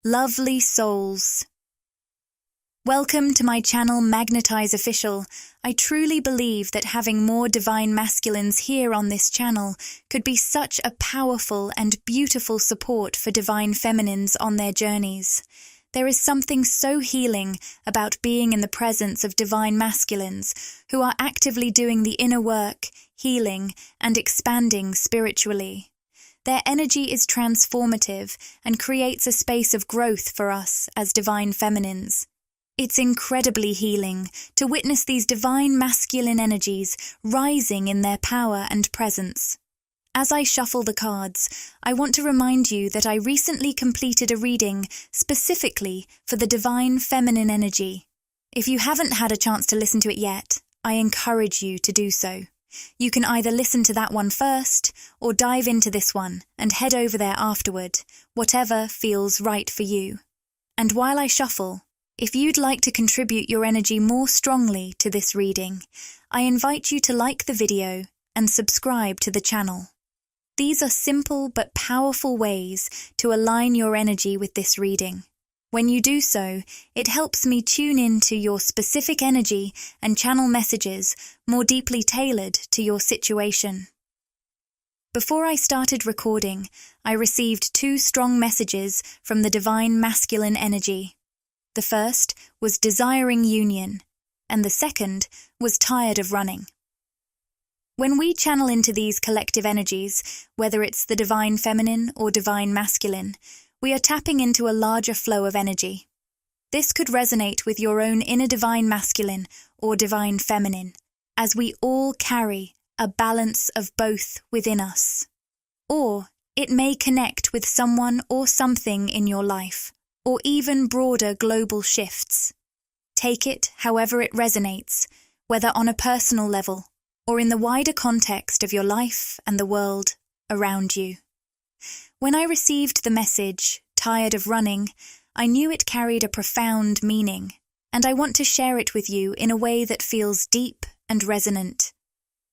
Lovely souls. Welcome to my channel Magnetize Official. I truly believe that having more divine masculines here on this channel could be such a powerful and beautiful support for divine feminines on their journeys. There is something so healing about being in the presence of divine masculines who are actively doing the inner work, healing, and expanding spiritually. Their energy is transformative and creates a space of growth for us as divine feminines. It's incredibly healing to witness these divine masculine energies rising in their power and presence. As I shuffle the cards, I want to remind you that I recently completed a reading specifically for the divine feminine energy. If you haven't had a chance to listen to it yet, I encourage you to do so. You can either listen to that one first or dive into this one and head over there afterward, whatever feels right for you. And while I shuffle, if you'd like to contribute your energy more strongly to this reading, I invite you to like the video and subscribe to the channel. These are simple but powerful ways to align your energy with this reading. When you do so, it helps me tune into your specific energy and channel messages more deeply tailored to your situation. Before I started recording, I received 2 strong messages from the divine masculine energy. The first was desiring union, and the second was tired of running. When we channel into these collective energies, whether it's the divine feminine or divine masculine, we are tapping into a larger flow of energy. This could resonate with your own inner divine masculine or divine feminine, as we all carry a balance of both within us. Or it may connect with someone or something in your life, or even broader global shifts. Take it however it resonates, whether on a personal level or in the wider context of your life and the world around you. When I received the message, tired of running, I knew it carried a profound meaning, and I want to share it with you in a way that feels deep and resonant.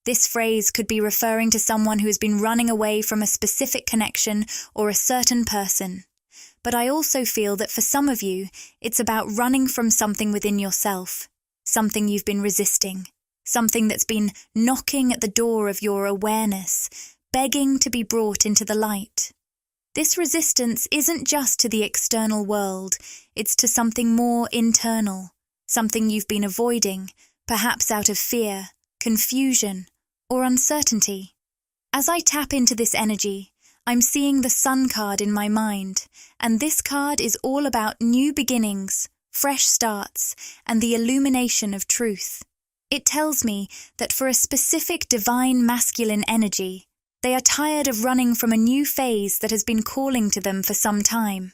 This phrase could be referring to someone who has been running away from a specific connection or a certain person. But I also feel that for some of you, it's about running from something within yourself, something you've been resisting, something that's been knocking at the door of your awareness, begging to be brought into the light. This resistance isn't just to the external world, it's to something more internal, something you've been avoiding, perhaps out of fear, confusion, or uncertainty. As I tap into this energy, I'm seeing the Sun card in my mind, and this card is all about new beginnings, fresh starts, and the illumination of truth. It tells me that for a specific divine masculine energy, they are tired of running from a new phase that has been calling to them for some time.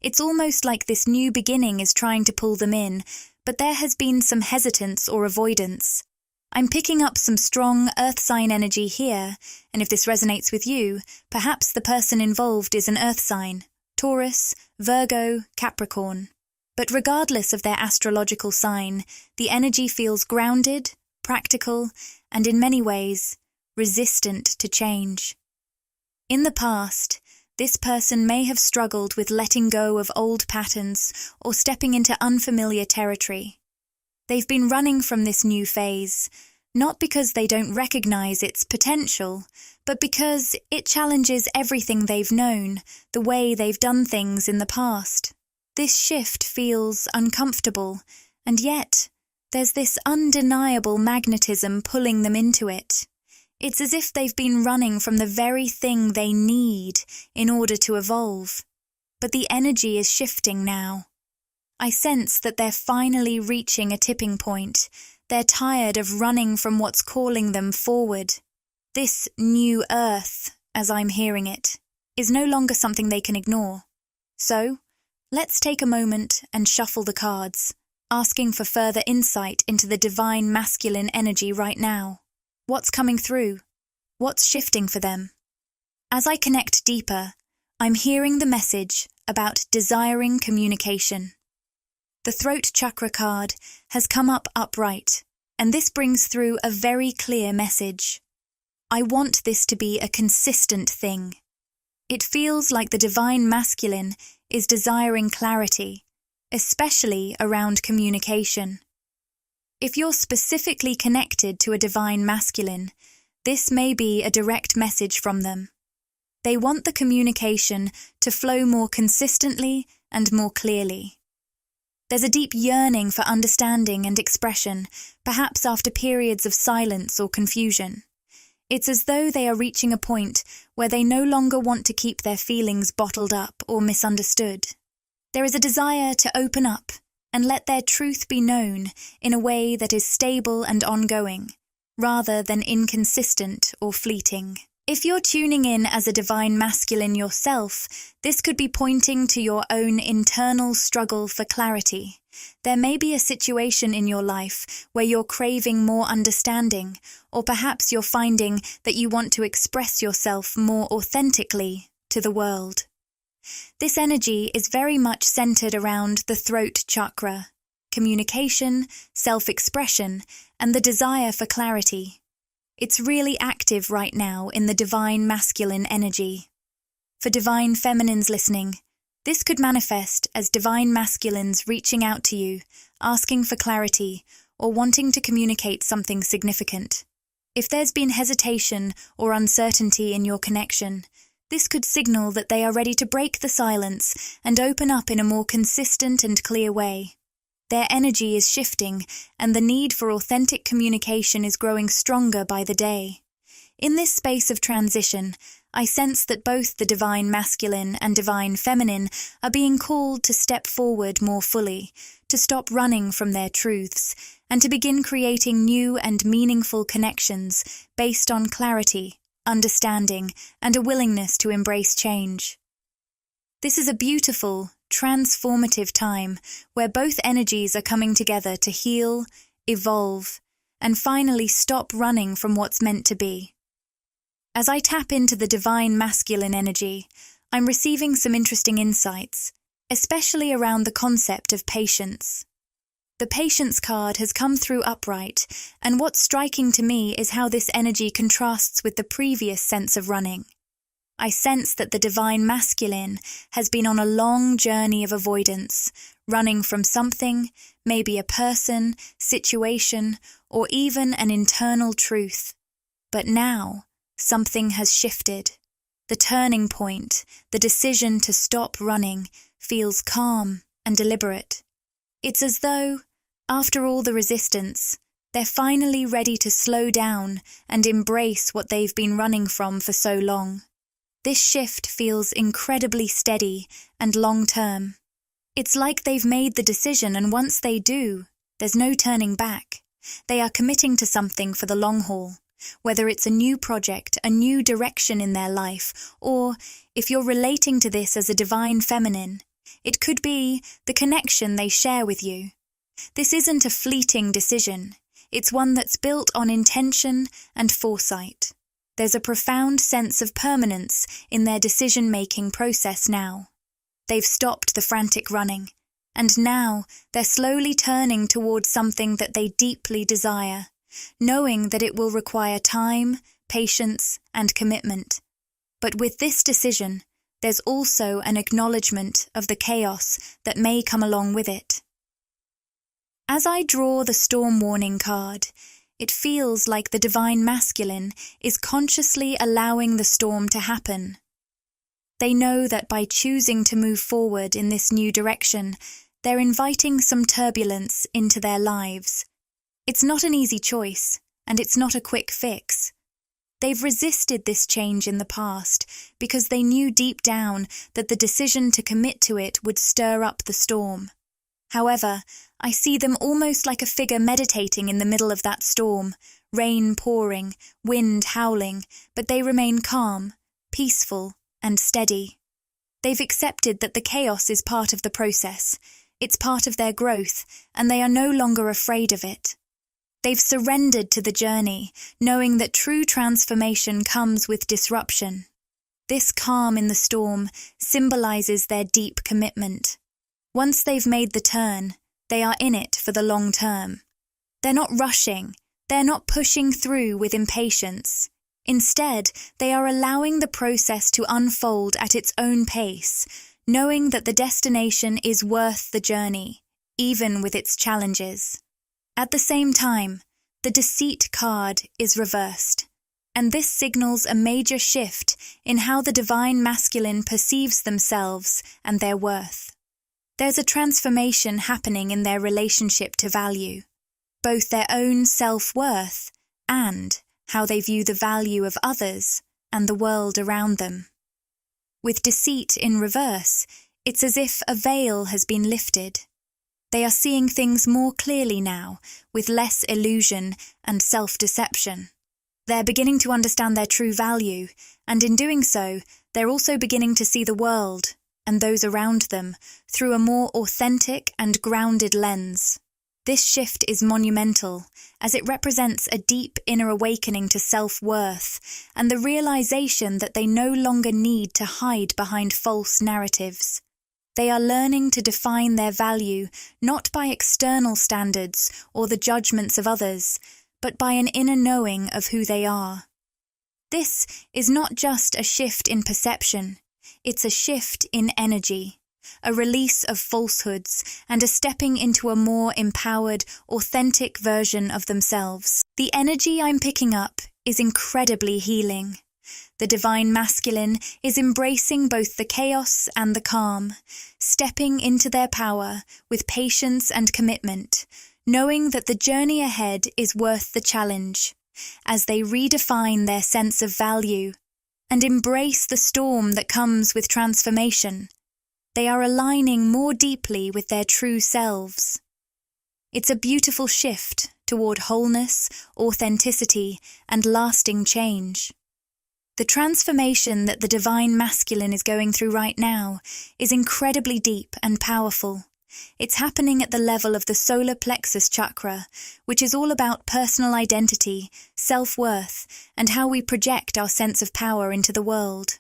It's almost like this new beginning is trying to pull them in, but there has been some hesitance or avoidance. I'm picking up some strong earth sign energy here, and if this resonates with you, perhaps the person involved is an earth sign, Taurus, Virgo, Capricorn. But regardless of their astrological sign, the energy feels grounded, practical, and in many ways, resistant to change. In the past, this person may have struggled with letting go of old patterns or stepping into unfamiliar territory. They've been running from this new phase, not because they don't recognize its potential, but because it challenges everything they've known, the way they've done things in the past. This shift feels uncomfortable, and yet there's this undeniable magnetism pulling them into it. It's as if they've been running from the very thing they need in order to evolve. But the energy is shifting now. I sense that they're finally reaching a tipping point. They're tired of running from what's calling them forward. This new earth, as I'm hearing it, is no longer something they can ignore. So, let's take a moment and shuffle the cards, asking for further insight into the divine masculine energy right now. What's coming through? What's shifting for them? As I connect deeper, I'm hearing the message about desiring communication. The throat chakra card has come up upright, and this brings through a very clear message. I want this to be a consistent thing. It feels like the divine masculine is desiring clarity, especially around communication. If you're specifically connected to a divine masculine, this may be a direct message from them. They want the communication to flow more consistently and more clearly. There's a deep yearning for understanding and expression, perhaps after periods of silence or confusion. It's as though they are reaching a point where they no longer want to keep their feelings bottled up or misunderstood. There is a desire to open up and let their truth be known in a way that is stable and ongoing, rather than inconsistent or fleeting. If you're tuning in as a divine masculine yourself, this could be pointing to your own internal struggle for clarity. There may be a situation in your life where you're craving more understanding, or perhaps you're finding that you want to express yourself more authentically to the world. This energy is very much centered around the throat chakra, communication, self-expression, and the desire for clarity. It's really active right now in the divine masculine energy. For divine feminines listening, this could manifest as divine masculines reaching out to you, asking for clarity, or wanting to communicate something significant. If there's been hesitation or uncertainty in your connection, this could signal that they are ready to break the silence and open up in a more consistent and clear way. Their energy is shifting, and the need for authentic communication is growing stronger by the day. In this space of transition, I sense that both the divine masculine and divine feminine are being called to step forward more fully, to stop running from their truths, and to begin creating new and meaningful connections based on clarity, understanding, and a willingness to embrace change. This is a beautiful, transformative time where both energies are coming together to heal, evolve, and finally stop running from what's meant to be. As I tap into the divine masculine energy, I'm receiving some interesting insights, especially around the concept of patience. The patience card has come through upright, and what's striking to me is how this energy contrasts with the previous sense of running. I sense that the divine masculine has been on a long journey of avoidance, running from something, maybe a person, situation, or even an internal truth. But now, something has shifted. The turning point, the decision to stop running, feels calm and deliberate. It's as though, after all the resistance, they're finally ready to slow down and embrace what they've been running from for so long. This shift feels incredibly steady and long-term. It's like they've made the decision, and once they do, there's no turning back. They are committing to something for the long haul, whether it's a new project, a new direction in their life, or, if you're relating to this as a divine feminine, it could be the connection they share with you. This isn't a fleeting decision. It's one that's built on intention and foresight. There's a profound sense of permanence in their decision-making process now. They've stopped the frantic running, and now they're slowly turning towards something that they deeply desire, knowing that it will require time, patience, and commitment. But with this decision, there's also an acknowledgement of the chaos that may come along with it. As I draw the storm warning card, it feels like the divine masculine is consciously allowing the storm to happen. They know that by choosing to move forward in this new direction, they're inviting some turbulence into their lives. It's not an easy choice, and it's not a quick fix. They've resisted this change in the past because they knew deep down that the decision to commit to it would stir up the storm. However, I see them almost like a figure meditating in the middle of that storm, rain pouring, wind howling, but they remain calm, peaceful, and steady. They've accepted that the chaos is part of the process, it's part of their growth, and they are no longer afraid of it. They've surrendered to the journey, knowing that true transformation comes with disruption. This calm in the storm symbolizes their deep commitment. Once they've made the turn, they are in it for the long term. They're not rushing, they're not pushing through with impatience. Instead, they are allowing the process to unfold at its own pace, knowing that the destination is worth the journey, even with its challenges. At the same time, the deceit card is reversed, and this signals a major shift in how the divine masculine perceives themselves and their worth. There's a transformation happening in their relationship to value, both their own self-worth and how they view the value of others and the world around them. With deceit in reverse, it's as if a veil has been lifted. They are seeing things more clearly now, with less illusion and self-deception. They're beginning to understand their true value, and in doing so, they're also beginning to see the world and those around them through a more authentic and grounded lens. This shift is monumental, as it represents a deep inner awakening to self-worth and the realization that they no longer need to hide behind false narratives. They are learning to define their value not by external standards or the judgments of others, but by an inner knowing of who they are. This is not just a shift in perception, it's a shift in energy, a release of falsehoods, and a stepping into a more empowered, authentic version of themselves. The energy I'm picking up is incredibly healing. The divine masculine is embracing both the chaos and the calm, stepping into their power with patience and commitment, knowing that the journey ahead is worth the challenge, as they redefine their sense of value and embrace the storm that comes with transformation. They are aligning more deeply with their true selves. It's a beautiful shift toward wholeness, authenticity, and lasting change. The transformation that the divine masculine is going through right now is incredibly deep and powerful. It's happening at the level of the solar plexus chakra, which is all about personal identity, self-worth, and how we project our sense of power into the world.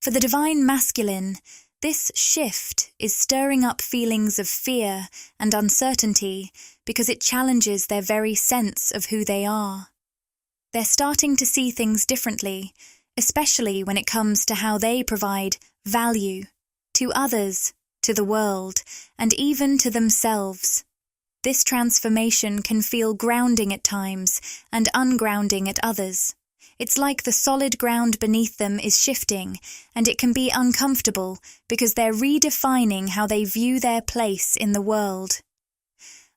For the divine masculine, this shift is stirring up feelings of fear and uncertainty because it challenges their very sense of who they are. They're starting to see things differently, especially when it comes to how they provide value to others, to the world, and even to themselves. This transformation can feel grounding at times and ungrounding at others. It's like the solid ground beneath them is shifting, and it can be uncomfortable because they're redefining how they view their place in the world.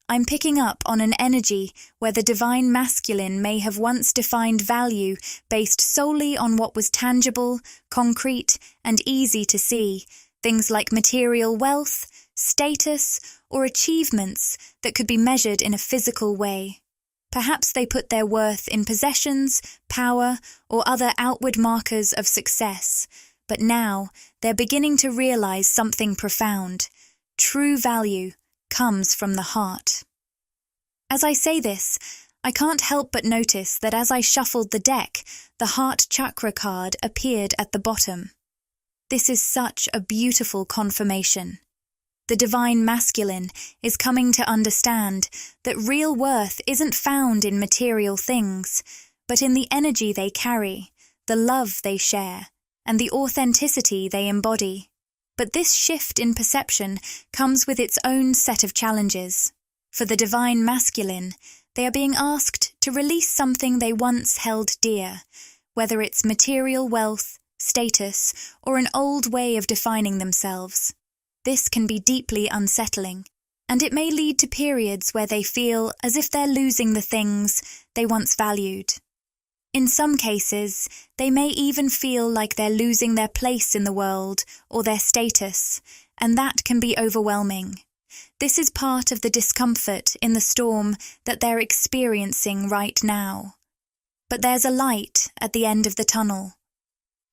I'm picking up on an energy where the divine masculine may have once defined value based solely on what was tangible, concrete, and easy to see, things like material wealth, status, or achievements that could be measured in a physical way. Perhaps they put their worth in possessions, power, or other outward markers of success, but now they're beginning to realize something profound. True value comes from the heart. As I say this, I can't help but notice that as I shuffled the deck, the heart chakra card appeared at the bottom. This is such a beautiful confirmation. The divine masculine is coming to understand that real worth isn't found in material things, but in the energy they carry, the love they share, and the authenticity they embody. But this shift in perception comes with its own set of challenges. For the divine masculine, they are being asked to release something they once held dear, whether it's material wealth, status, or an old way of defining themselves. This can be deeply unsettling, and it may lead to periods where they feel as if they're losing the things they once valued. In some cases, they may even feel like they're losing their place in the world or their status, and that can be overwhelming. This is part of the discomfort in the storm that they're experiencing right now. But there's a light at the end of the tunnel.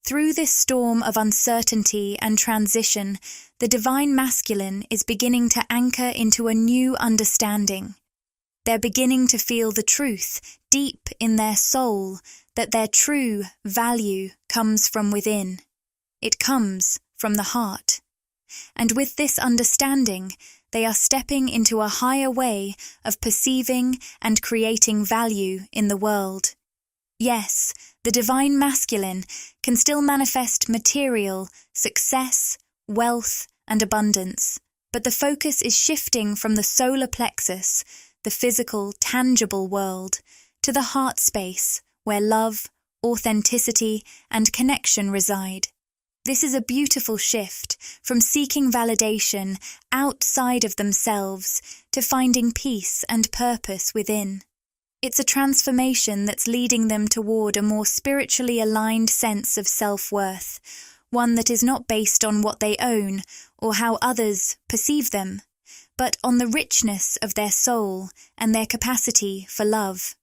Through this storm of uncertainty and transition, the divine masculine is beginning to anchor into a new understanding. They're beginning to feel the truth deep in their soul that their true value comes from within. It comes from the heart. And with this understanding, they are stepping into a higher way of perceiving and creating value in the world. Yes, the divine masculine can still manifest material, success, wealth, and abundance, but the focus is shifting from the solar plexus, the physical, tangible world, to the heart space, where love, authenticity, and connection reside. This is a beautiful shift from seeking validation outside of themselves to finding peace and purpose within. It's a transformation that's leading them toward a more spiritually aligned sense of self-worth, one that is not based on what they own or how others perceive them, but on the richness of their soul and their capacity for love.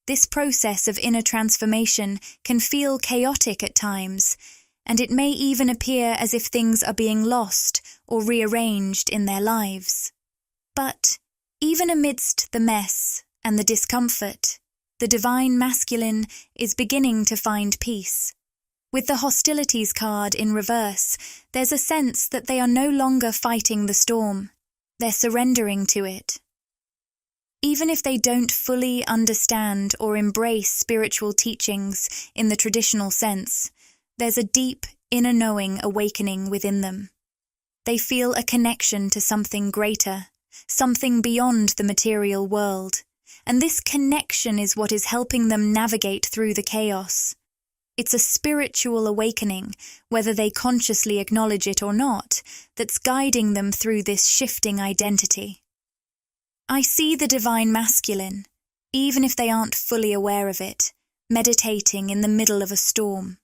This process of inner transformation can feel chaotic at times, and it may even appear as if things are being lost or rearranged in their lives. But even amidst the mess and the discomfort, the divine masculine is beginning to find peace. With the hostilities card in reverse, there's a sense that they are no longer fighting the storm. They're surrendering to it. Even if they don't fully understand or embrace spiritual teachings in the traditional sense, there's a deep inner knowing awakening within them. They feel a connection to something greater, something beyond the material world, and this connection is what is helping them navigate through the chaos. It's a spiritual awakening, whether they consciously acknowledge it or not, that's guiding them through this shifting identity. I see the divine masculine, even if they aren't fully aware of it, meditating in the middle of a storm.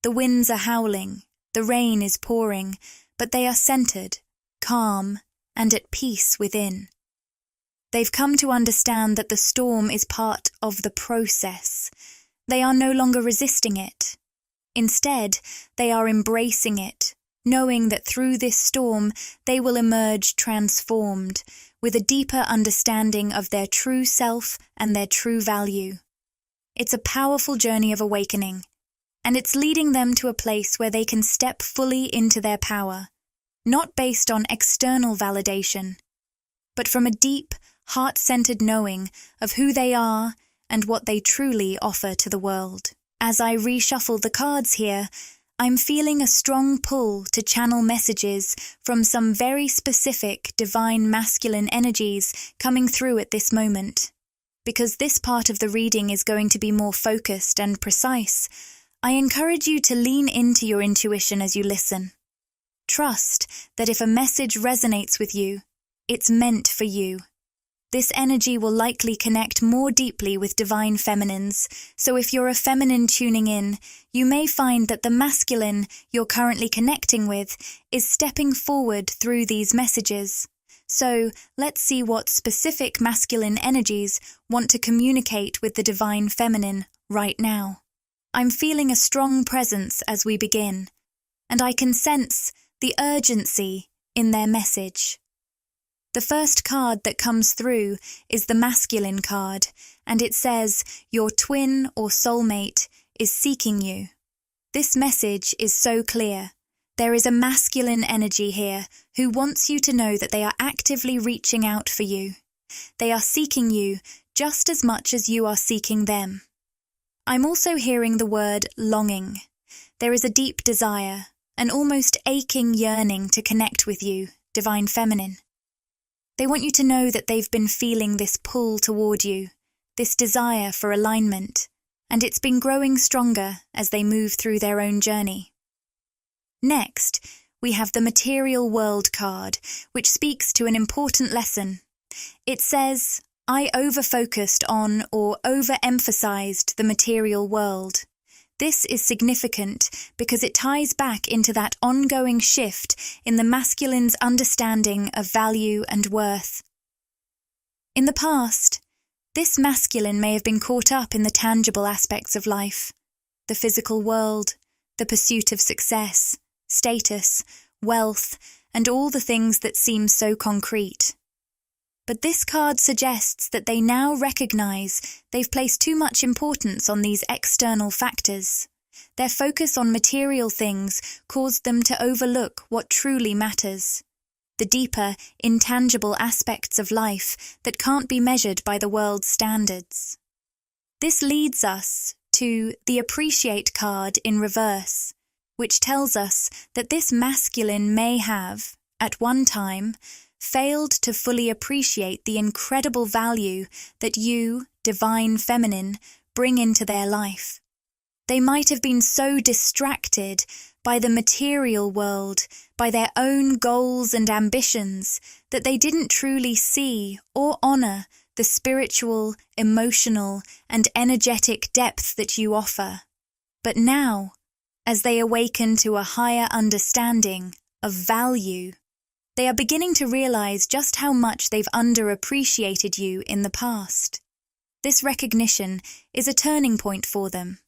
The winds are howling, the rain is pouring, but they are centered, calm, and at peace within. They've come to understand that the storm is part of the process. They are no longer resisting it. Instead, they are embracing it, knowing that through this storm they will emerge transformed, with a deeper understanding of their true self and their true value. It's a powerful journey of awakening, and it's leading them to a place where they can step fully into their power, not based on external validation, but from a deep, heart-centered knowing of who they are and what they truly offer to the world. As I reshuffle the cards here, I'm feeling a strong pull to channel messages from some very specific divine masculine energies coming through at this moment. Because this part of the reading is going to be more focused and precise, I encourage you to lean into your intuition as you listen. Trust that if a message resonates with you, it's meant for you. This energy will likely connect more deeply with divine feminines, so if you're a feminine tuning in, you may find that the masculine you're currently connecting with is stepping forward through these messages. So let's see what specific masculine energies want to communicate with the divine feminine right now. I'm feeling a strong presence as we begin, and I can sense the urgency in their message. The first card that comes through is the masculine card, and it says, "Your twin or soulmate is seeking you." This message is so clear. There is a masculine energy here who wants you to know that they are actively reaching out for you. They are seeking you just as much as you are seeking them. I'm also hearing the word longing. There is a deep desire, an almost aching yearning to connect with you, divine feminine. They want you to know that they've been feeling this pull toward you, this desire for alignment, and it's been growing stronger as they move through their own journey. Next, we have the material world card, which speaks to an important lesson. It says, "I over-focused on or over-emphasized the material world." This is significant because it ties back into that ongoing shift in the masculine's understanding of value and worth. In the past, this masculine may have been caught up in the tangible aspects of life, the physical world, the pursuit of success, status, wealth, and all the things that seem so concrete. But this card suggests that they now recognize they've placed too much importance on these external factors. Their focus on material things caused them to overlook what truly matters, the deeper, intangible aspects of life that can't be measured by the world's standards. This leads us to the Appreciate card in reverse. which tells us that this masculine may have, at one time, failed to fully appreciate the incredible value that you, divine feminine, bring into their life. They might have been so distracted by the material world, by their own goals and ambitions, that they didn't truly see or honor the spiritual, emotional, and energetic depth that you offer. But now, as they awaken to a higher understanding of value, they are beginning to realize just how much they've underappreciated you in the past. This recognition is a turning point for them.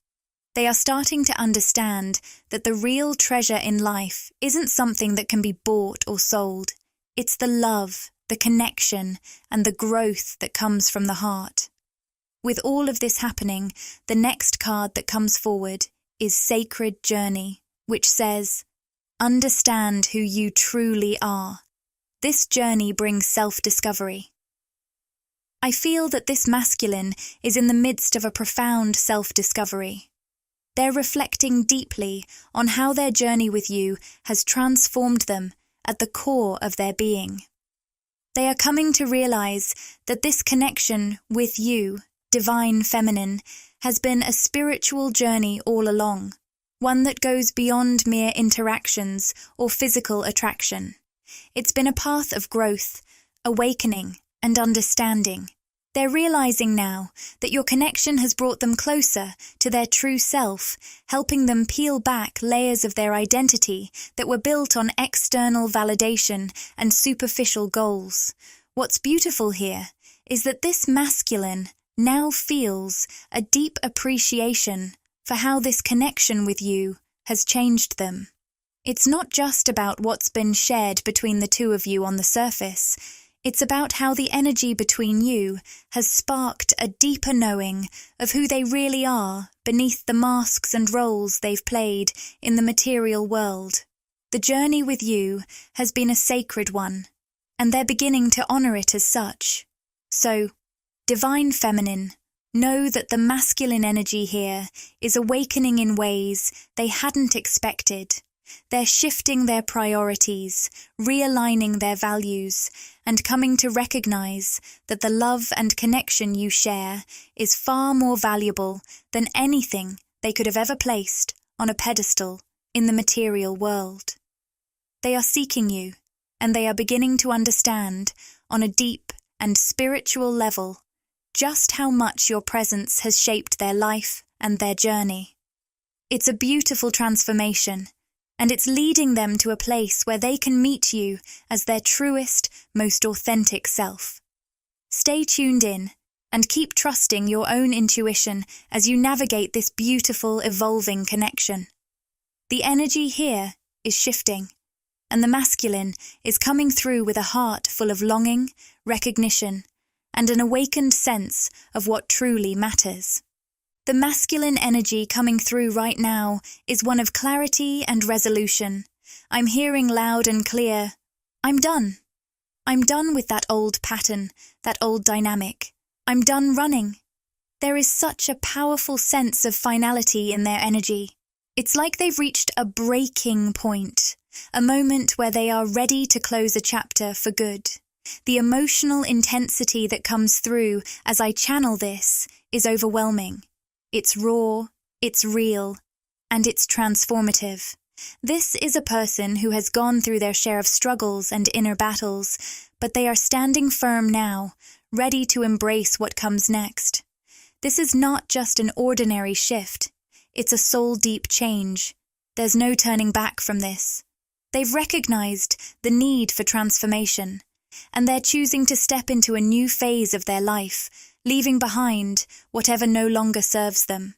They are starting to understand that the real treasure in life isn't something that can be bought or sold. It's the love, the connection, and the growth that comes from the heart. With all of this happening, the next card that comes forward is Sacred Journey, which says, understand who you truly are. This journey brings self-discovery. I feel that this masculine is in the midst of a profound self-discovery. They're reflecting deeply on how their journey with you has transformed them at the core of their being. They are coming to realize that this connection with you, divine feminine, has been a spiritual journey all along, one that goes beyond mere interactions or physical attraction. It's been a path of growth, awakening, and understanding. They're realizing now that your connection has brought them closer to their true self, helping them peel back layers of their identity that were built on external validation and superficial goals. What's beautiful here is that this masculine now feels a deep appreciation for how this connection with you has changed them. It's not just about what's been shared between the two of you on the surface. It's about how the energy between you has sparked a deeper knowing of who they really are beneath the masks and roles they've played in the material world. The journey with you has been a sacred one, and they're beginning to honor it as such. So, divine feminine, know that the masculine energy here is awakening in ways they hadn't expected. They're shifting their priorities, realigning their values, and coming to recognize that the love and connection you share is far more valuable than anything they could have ever placed on a pedestal in the material world. They are seeking you, and they are beginning to understand, on a deep and spiritual level, just how much your presence has shaped their life and their journey. It's a beautiful transformation, and it's leading them to a place where they can meet you as their truest, most authentic self. Stay tuned in and keep trusting your own intuition as you navigate this beautiful, evolving connection. The energy here is shifting, and the masculine is coming through with a heart full of longing, recognition, and an awakened sense of what truly matters. The masculine energy coming through right now is one of clarity and resolution. I'm hearing loud and clear, I'm done. I'm done with that old pattern, that old dynamic. I'm done running. There is such a powerful sense of finality in their energy. It's like they've reached a breaking point, a moment where they are ready to close a chapter for good. The emotional intensity that comes through as I channel this is overwhelming. It's raw, it's real, and it's transformative. This is a person who has gone through their share of struggles and inner battles, but they are standing firm now, ready to embrace what comes next. This is not just an ordinary shift, it's a soul-deep change. There's no turning back from this. They've recognized the need for transformation, and they're choosing to step into a new phase of their life, leaving behind whatever no longer serves them.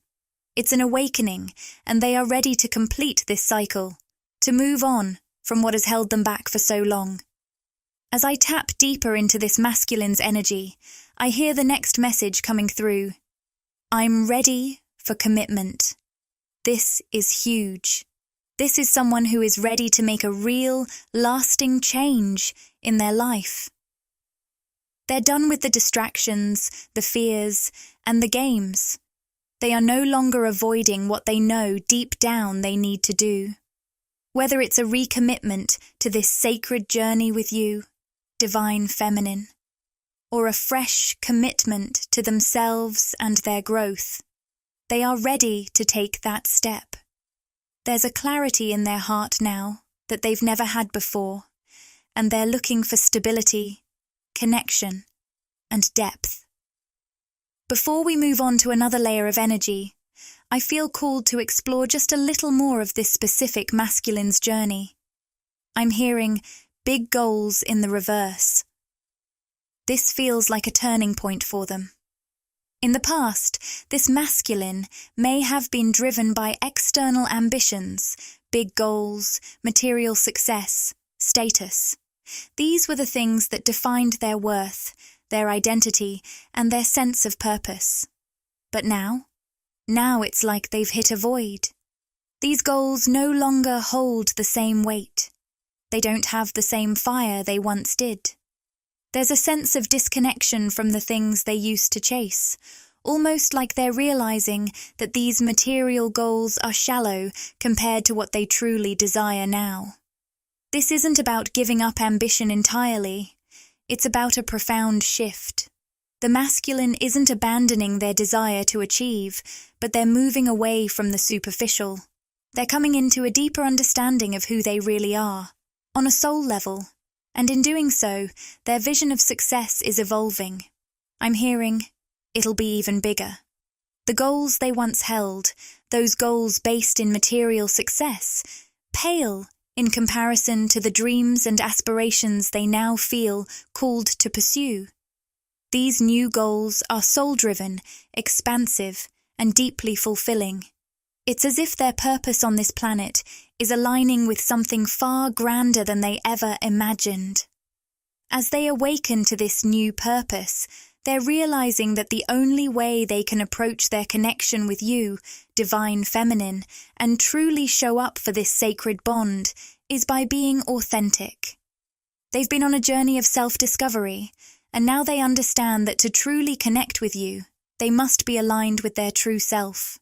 It's an awakening, and they are ready to complete this cycle, to move on from what has held them back for so long. As I tap deeper into this masculine's energy, I hear the next message coming through. I'm ready for commitment. This is huge. This is someone who is ready to make a real, lasting change in their life. They're done with the distractions, the fears, and the games. They are no longer avoiding what they know deep down they need to do. Whether it's a recommitment to this sacred journey with you, divine feminine, or a fresh commitment to themselves and their growth, they are ready to take that step. There's a clarity in their heart now that they've never had before, and they're looking for stability, connection, and depth. Before we move on to another layer of energy, I feel called to explore just a little more of this specific masculine's journey. I'm hearing big goals in the reverse. This feels like a turning point for them. In the past, this masculine may have been driven by external ambitions, big goals, material success, status. These were the things that defined their worth, their identity, and their sense of purpose. But now it's like they've hit a void. These goals no longer hold the same weight. They don't have the same fire they once did. There's a sense of disconnection from the things they used to chase, almost like they're realizing that these material goals are shallow compared to what they truly desire now. This isn't about giving up ambition entirely. It's about a profound shift. The masculine isn't abandoning their desire to achieve, but they're moving away from the superficial. They're coming into a deeper understanding of who they really are, on a soul level, and in doing so, their vision of success is evolving. I'm hearing, it'll be even bigger. The goals they once held, those goals based in material success, pale in comparison to the dreams and aspirations they now feel called to pursue. These new goals are soul-driven, expansive, and deeply fulfilling. It's as if their purpose on this planet is aligning with something far grander than they ever imagined. As they awaken to this new purpose, they're realizing that the only way they can approach their connection with you, divine feminine, and truly show up for this sacred bond is by being authentic. They've been on a journey of self-discovery, and now they understand that to truly connect with you, they must be aligned with their true self.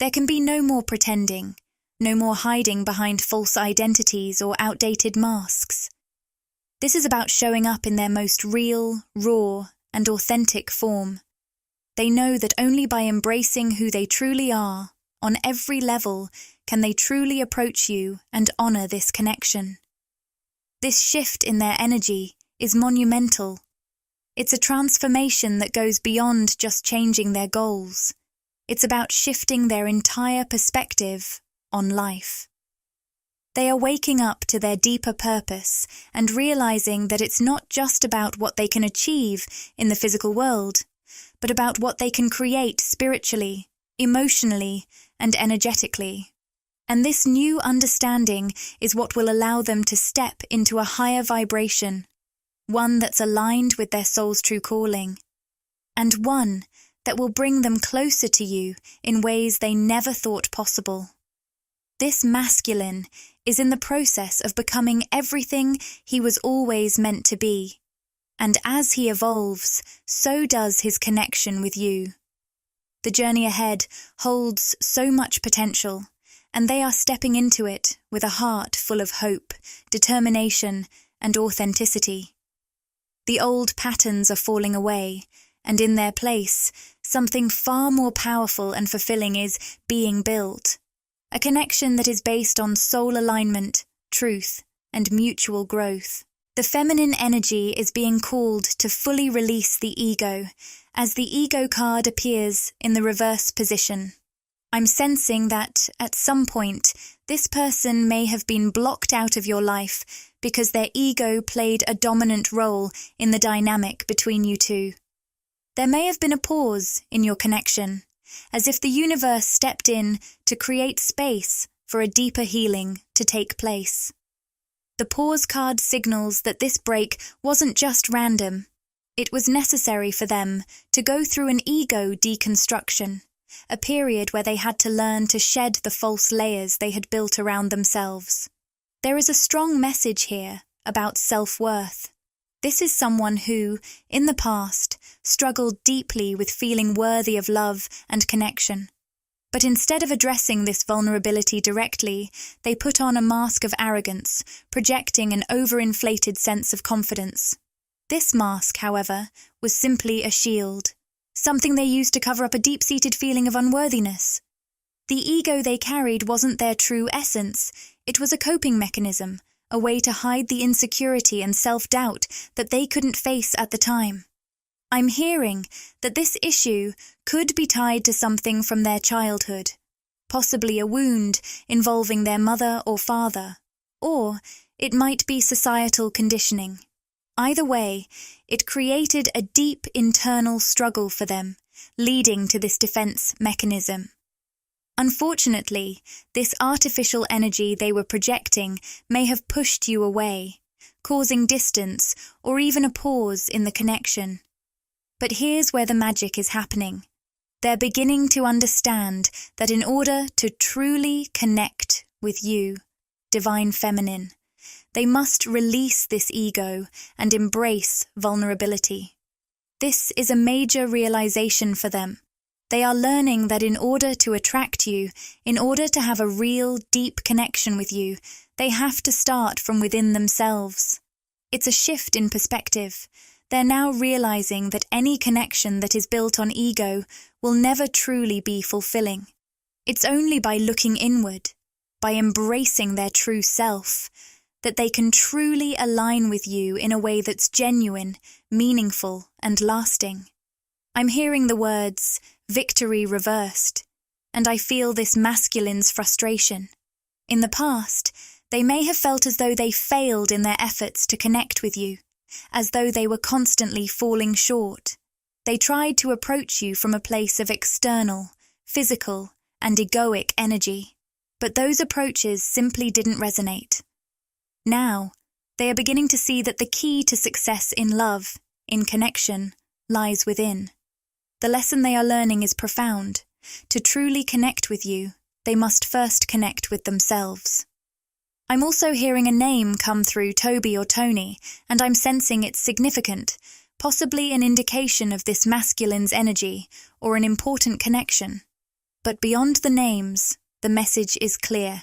There can be no more pretending, no more hiding behind false identities or outdated masks. This is about showing up in their most real, raw, and authentic form. They know that only by embracing who they truly are, on every level, can they truly approach you and honor this connection. This shift in their energy is monumental. It's a transformation that goes beyond just changing their goals. It's about shifting their entire perspective on life. They are waking up to their deeper purpose and realizing that it's not just about what they can achieve in the physical world, but about what they can create spiritually, emotionally, and energetically. And this new understanding is what will allow them to step into a higher vibration, one that's aligned with their soul's true calling, and one that will bring them closer to you in ways they never thought possible. This masculine is in the process of becoming everything he was always meant to be, and as he evolves, so does his connection with you. The journey ahead holds so much potential, and they are stepping into it with a heart full of hope, determination, and authenticity. The old patterns are falling away, and in their place, something far more powerful and fulfilling is being built. A connection that is based on soul alignment, truth, and mutual growth. The feminine energy is being called to fully release the ego, as the ego card appears in the reverse position. I'm sensing that, at some point, this person may have been blocked out of your life because their ego played a dominant role in the dynamic between you two. There may have been a pause in your connection, as if the universe stepped in to create space for a deeper healing to take place. The pause card signals that this break wasn't just random. It was necessary for them to go through an ego deconstruction, a period where they had to learn to shed the false layers they had built around themselves. There is a strong message here about self-worth. This is someone who, in the past, struggled deeply with feeling worthy of love and connection. But instead of addressing this vulnerability directly, they put on a mask of arrogance, projecting an overinflated sense of confidence. This mask, however, was simply a shield, something they used to cover up a deep-seated feeling of unworthiness. The ego they carried wasn't their true essence, it was a coping mechanism, a way to hide the insecurity and self-doubt that they couldn't face at the time. I'm hearing that this issue could be tied to something from their childhood, possibly a wound involving their mother or father, or it might be societal conditioning. Either way, it created a deep internal struggle for them, leading to this defense mechanism. Unfortunately, this artificial energy they were projecting may have pushed you away, causing distance or even a pause in the connection. But here's where the magic is happening. They're beginning to understand that in order to truly connect with you, Divine Feminine, they must release this ego and embrace vulnerability. This is a major realization for them. They are learning that in order to attract you, in order to have a real, deep connection with you, they have to start from within themselves. It's a shift in perspective. They're now realizing that any connection that is built on ego will never truly be fulfilling. It's only by looking inward, by embracing their true self, that they can truly align with you in a way that's genuine, meaningful, and lasting. I'm hearing the words, victory reversed, and I feel this masculine's frustration. In the past, they may have felt as though they failed in their efforts to connect with you, as though they were constantly falling short. They tried to approach you from a place of external, physical, and egoic energy, but those approaches simply didn't resonate. Now, they are beginning to see that the key to success in love, in connection, lies within. The lesson they are learning is profound. To truly connect with you, they must first connect with themselves. I'm also hearing a name come through, Toby or Tony, and I'm sensing it's significant, possibly an indication of this masculine's energy or an important connection. But beyond the names, the message is clear.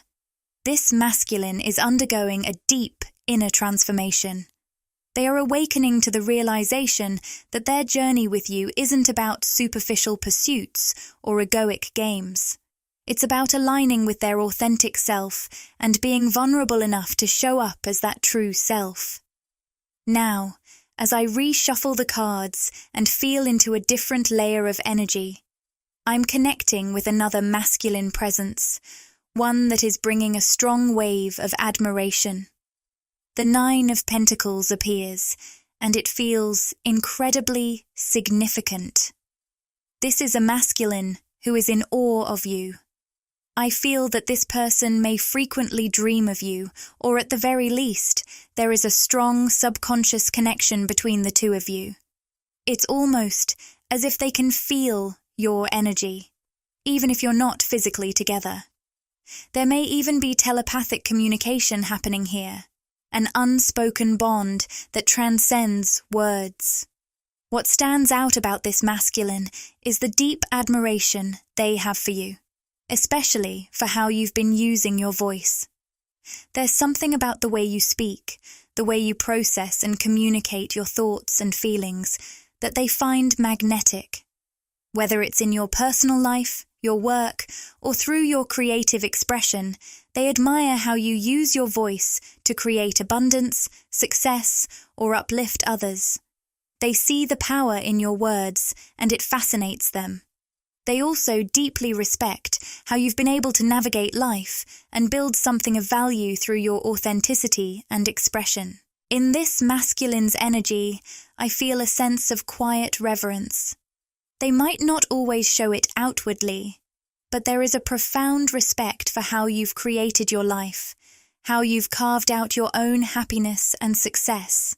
This masculine is undergoing a deep inner transformation. They are awakening to the realization that their journey with you isn't about superficial pursuits or egoic games. It's about aligning with their authentic self and being vulnerable enough to show up as that true self. Now, as I reshuffle the cards and feel into a different layer of energy, I'm connecting with another masculine presence, one that is bringing a strong wave of admiration. The 9 of Pentacles appears, and it feels incredibly significant. This is a masculine who is in awe of you. I feel that this person may frequently dream of you, or at the very least, there is a strong subconscious connection between the two of you. It's almost as if they can feel your energy, even if you're not physically together. There may even be telepathic communication happening here, an unspoken bond that transcends words. What stands out about this masculine is the deep admiration they have for you, especially for how you've been using your voice. There's something about the way you speak, the way you process and communicate your thoughts and feelings, that they find magnetic. Whether it's in your personal life, your work, or through your creative expression, they admire how you use your voice to create abundance, success, or uplift others. They see the power in your words, and it fascinates them. They also deeply respect how you've been able to navigate life and build something of value through your authenticity and expression. In this masculine's energy, I feel a sense of quiet reverence. They might not always show it outwardly, but there is a profound respect for how you've created your life, how you've carved out your own happiness and success.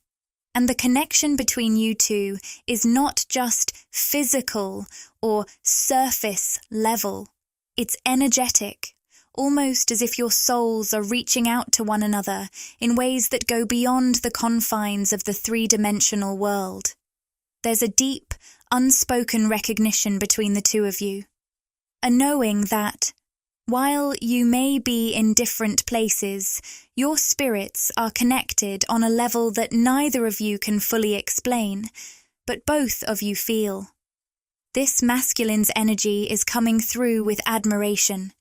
And the connection between you two is not just physical or surface level. It's energetic, almost as if your souls are reaching out to one another in ways that go beyond the confines of the three-dimensional world. There's a deep, unspoken recognition between the two of you, a knowing that, while you may be in different places, your spirits are connected on a level that neither of you can fully explain, but both of you feel. This masculine's energy is coming through with admiration,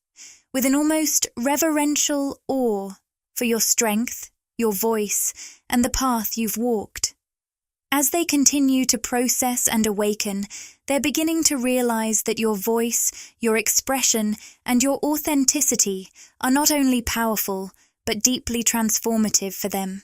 with an almost reverential awe for your strength, your voice, and the path you've walked. As they continue to process and awaken, they're beginning to realize that your voice, your expression, and your authenticity are not only powerful, but deeply transformative for them.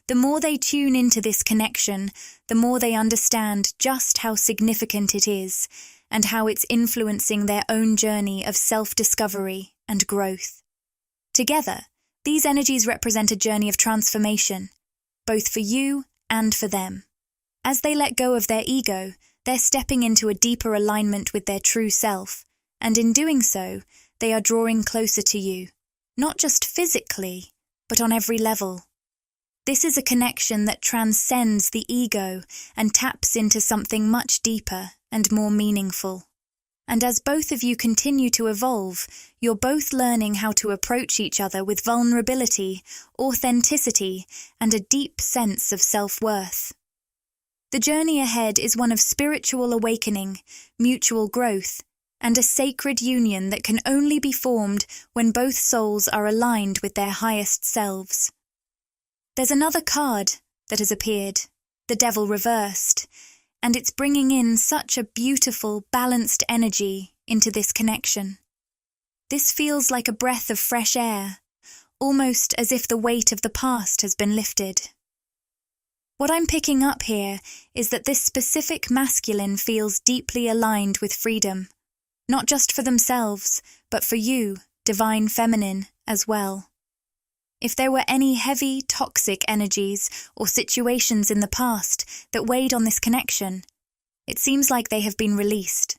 The more they tune into this connection, the more they understand just how significant it is, and how it's influencing their own journey of self-discovery and growth. Together, these energies represent a journey of transformation, both for you and for them. As they let go of their ego, they're stepping into a deeper alignment with their true self, and in doing so, they are drawing closer to you, not just physically, but on every level. This is a connection that transcends the ego and taps into something much deeper and more meaningful. And as both of you continue to evolve, you're both learning how to approach each other with vulnerability, authenticity, and a deep sense of self-worth. The journey ahead is one of spiritual awakening, mutual growth, and a sacred union that can only be formed when both souls are aligned with their highest selves. There's another card that has appeared, the Devil reversed, and it's bringing in such a beautiful, balanced energy into this connection. This feels like a breath of fresh air, almost as if the weight of the past has been lifted. What I'm picking up here is that this specific masculine feels deeply aligned with freedom, not just for themselves, but for you, divine feminine, as well. If there were any heavy, toxic energies or situations in the past that weighed on this connection, it seems like they have been released.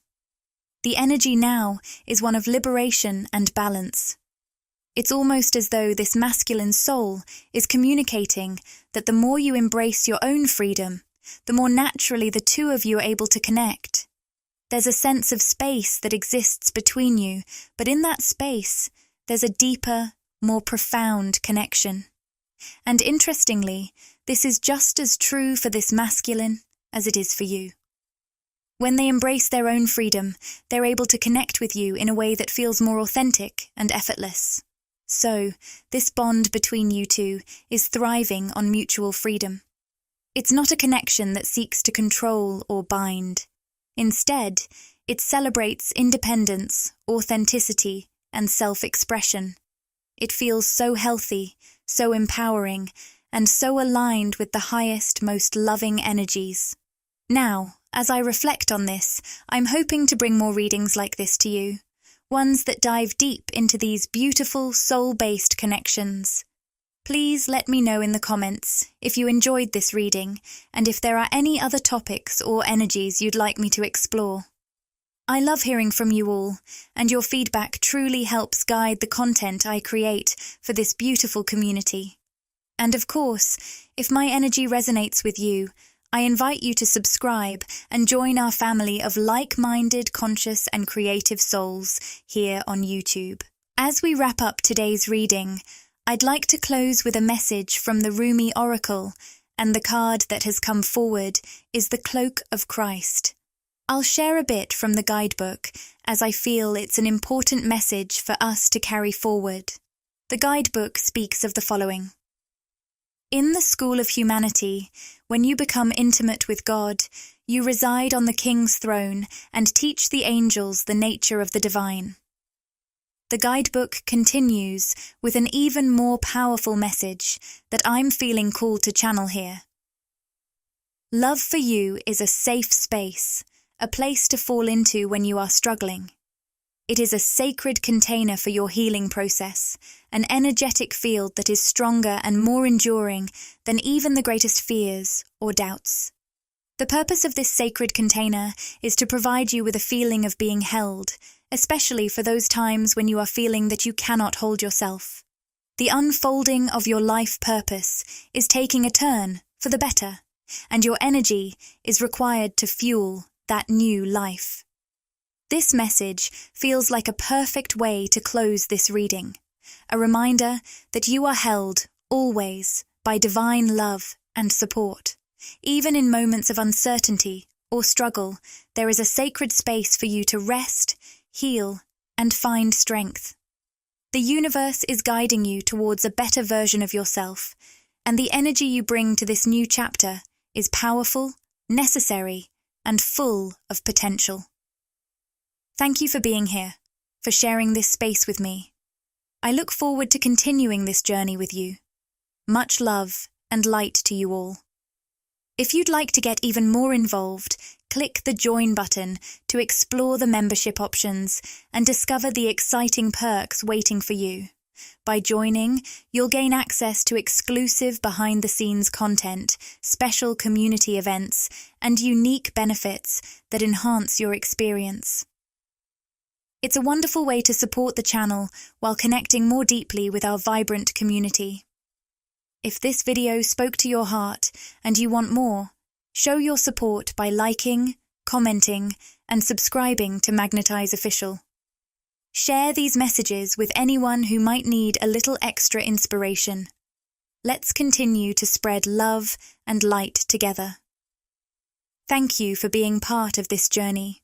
The energy now is one of liberation and balance. It's almost as though this masculine soul is communicating that the more you embrace your own freedom, the more naturally the two of you are able to connect. There's a sense of space that exists between you, but in that space, there's a deeper, more profound connection. And interestingly, this is just as true for this masculine as it is for you. When they embrace their own freedom, they're able to connect with you in a way that feels more authentic and effortless. So, this bond between you two is thriving on mutual freedom. It's not a connection that seeks to control or bind. Instead, it celebrates independence, authenticity, and self-expression. It feels so healthy, so empowering, and so aligned with the highest, most loving energies. Now, as I reflect on this, I'm hoping to bring more readings like this to you. Ones that dive deep into these beautiful soul-based connections. Please let me know in the comments if you enjoyed this reading and if there are any other topics or energies you'd like me to explore. I love hearing from you all, and your feedback truly helps guide the content I create for this beautiful community. And of course, if my energy resonates with you, I invite you to subscribe and join our family of like-minded, conscious and creative souls here on YouTube. As we wrap up today's reading, I'd like to close with a message from the Rumi Oracle, and the card that has come forward is the Cloak of Christ. I'll share a bit from the guidebook, as I feel it's an important message for us to carry forward. The guidebook speaks of the following. In the school of humanity, when you become intimate with God, you reside on the King's throne and teach the angels the nature of the divine. The guidebook continues with an even more powerful message that I'm feeling called to channel here. Love for you is a safe space, a place to fall into when you are struggling. It is a sacred container for your healing process, an energetic field that is stronger and more enduring than even the greatest fears or doubts. The purpose of this sacred container is to provide you with a feeling of being held, especially for those times when you are feeling that you cannot hold yourself. The unfolding of your life purpose is taking a turn for the better, and your energy is required to fuel that new life. This message feels like a perfect way to close this reading, a reminder that you are held, always, by divine love and support. Even in moments of uncertainty or struggle, there is a sacred space for you to rest, heal, and find strength. The universe is guiding you towards a better version of yourself, and the energy you bring to this new chapter is powerful, necessary, and full of potential. Thank you for being here, for sharing this space with me. I look forward to continuing this journey with you. Much love and light to you all. If you'd like to get even more involved, click the Join button to explore the membership options and discover the exciting perks waiting for you. By joining, you'll gain access to exclusive behind-the-scenes content, special community events, and unique benefits that enhance your experience. It's a wonderful way to support the channel while connecting more deeply with our vibrant community. If this video spoke to your heart and you want more, show your support by liking, commenting, and subscribing to Magnetize Official. Share these messages with anyone who might need a little extra inspiration. Let's continue to spread love and light together. Thank you for being part of this journey.